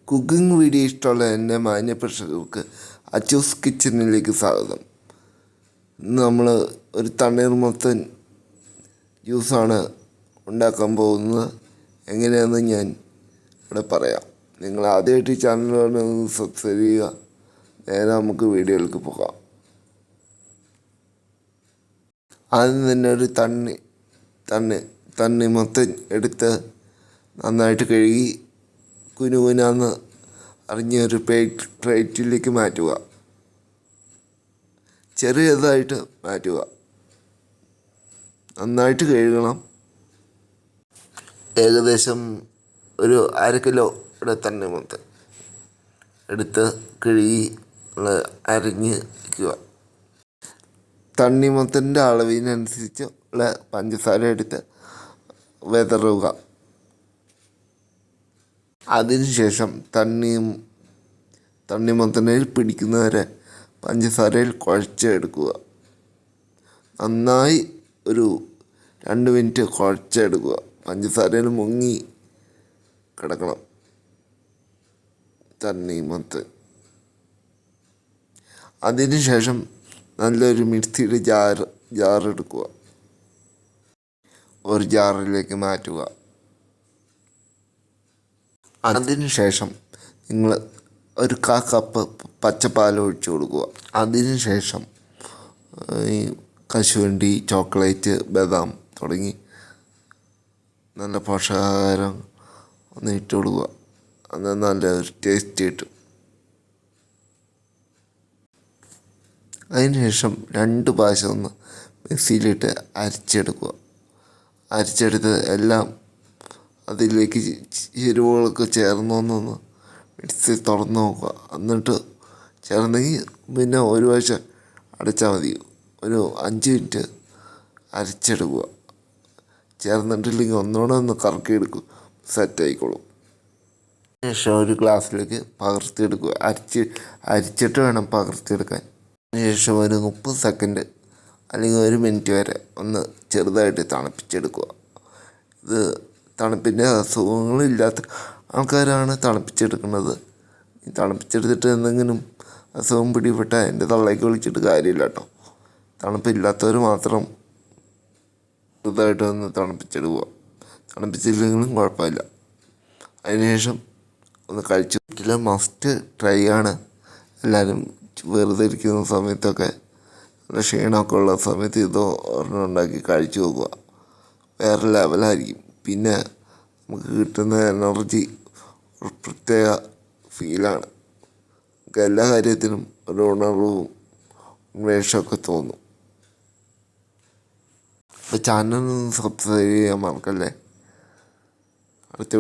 Cooking video ഇഷ്ടമുള്ള എൻ്റെ മാന്യ പ്രേക്ഷകർക്ക് അച്ചൂസ് കിച്ചണിലേക്ക് സ്വാഗതം. ഇന്ന് നമ്മൾ ഒരു തണ്ണീർമത്തൻ ജ്യൂസാണ് ഉണ്ടാക്കാൻ പോകുന്നത്. എങ്ങനെയാണെന്ന് ഞാൻ ഇവിടെ പറയാം. നിങ്ങൾ ആദ്യമായിട്ട് ഈ ചാനൽ സബ്സ്ക്രൈബ് ചെയ്യുക. നേരെ നമുക്ക് വീഡിയോയിലേക്ക് പോകാം. ആദ്യം തന്നെ ഒരു തണ്ണിമത്തൻ എടുത്ത് നന്നായിട്ട് കഴുകി കുനുകുനാന്ന് അറിഞ്ഞൊരു പ്ലേറ്റിലേക്ക് മാറ്റുക. ചെറിയതായിട്ട് മാറ്റുക. നന്നായിട്ട് കഴുകണം. ഏകദേശം ഒരു 1/2 കിലോയുടെ തണ്ണിമത്തൻ എടുത്ത് കഴുകി അരിഞ്ഞ് വയ്ക്കുക. തണ്ണിമത്തൻ്റെ അളവിനനുസരിച്ച് ഉള്ള പഞ്ചസാര എടുത്ത് വിതറുക. അതിനുശേഷം തണ്ണിമത്തനിൽ പിടിക്കുന്നവരെ പഞ്ചസാരയിൽ കുഴച്ചെടുക്കുക. നന്നായി ഒരു 2 മിനിറ്റ് കുഴച്ചെടുക്കുക. പഞ്ചസാരയിൽ മുങ്ങി കിടക്കണം തണ്ണിമത്തൻ. അതിനുശേഷം നല്ലൊരു മിക്സിയുടെ ജാറെടുക്കുക. ഒരു ജാറിലേക്ക് മാറ്റുക. അതിനുശേഷം നിങ്ങൾ ഒരു 1/4 കപ്പ് പച്ചപ്പാൽ ഒഴിച്ചു കൊടുക്കുക. അതിനുശേഷം ഈ കശുവണ്ടി, ചോക്ലേറ്റ്, ബദാം തുടങ്ങി നല്ല പോഷകാഹാരം ഒന്ന് ഇട്ട് കൊടുക്കുക. അത് നല്ലൊരു ടേസ്റ്റ് കിട്ടും. അതിനുശേഷം 2 പ്രാവശ്യം ഒന്ന് മിക്സിയിലിട്ട് അരച്ചെടുത്ത് എല്ലാം അതിലേക്ക് ചേരുവകളൊക്കെ ചേർന്നൊന്നൊന്ന് മിക്സി തുറന്ന് നോക്കുക. എന്നിട്ട് ചേർന്നെങ്കിൽ പിന്നെ ഒരു പ്രാവശ്യം അടച്ചാൽ മതി. ഒരു 5 മിനിറ്റ് അരച്ചെടുക്കുക. ചേർന്നിട്ടില്ലെങ്കിൽ ഒന്നുകൂടെ ഒന്ന് കറക്കിയെടുക്കും, സെറ്റായിക്കോളും. ശേഷം ഒരു ഗ്ലാസ്സിലേക്ക് പകർത്തിയെടുക്കുക. അരിച്ചിട്ട് വേണം പകർത്തിയെടുക്കാൻ. അതിനുശേഷം ഒരു 30 സെക്കൻഡ് അല്ലെങ്കിൽ 1 മിനിറ്റ് വരെ ഒന്ന് ചെറുതായിട്ട് തണുപ്പിച്ചെടുക്കുക. ഇത് തണുപ്പിൻ്റെ അസുഖങ്ങളില്ലാത്ത ആൾക്കാരാണ് തണുപ്പിച്ചെടുക്കുന്നത്. ഈ തണുപ്പിച്ചെടുത്തിട്ട് എന്തെങ്കിലും അസുഖം പിടിപെട്ടാൽ എൻ്റെ തള്ളയ്ക്ക് വിളിച്ചിട്ട് കാര്യമില്ല കേട്ടോ. തണുപ്പില്ലാത്തവർ മാത്രം ചെറുതായിട്ട് ഒന്ന് തണുപ്പിച്ചെടുക്കുക. തണുപ്പിച്ചില്ലെങ്കിലും കുഴപ്പമില്ല. അതിനുശേഷം ഒന്ന് കഴിച്ചു പറ്റില്ല. മസ്റ്റ് ട്രൈ ആണ്. എല്ലാവരും വെറുതെ ഇരിക്കുന്ന സമയത്തൊക്കെ നല്ല ക്ഷീണമൊക്കെ ഉള്ള സമയത്ത് ഇതോ ഒരെണ്ണം ഉണ്ടാക്കി കഴിച്ചു നോക്കുക. വേറെ ലെവലായിരിക്കും. പിന്നെ നമുക്ക് കിട്ടുന്ന എനർജി ഒരു പ്രത്യേക ഫീലാണ്. നമുക്ക് എല്ലാ കാര്യത്തിനും ഒരു ഉണർവും ഉന്മേഷമൊക്കെ തോന്നും. അപ്പോൾ ചാനൽ സബ്സ്ക്രൈബ് ചെയ്യാൻ മറക്കല്ലേ. അടുത്ത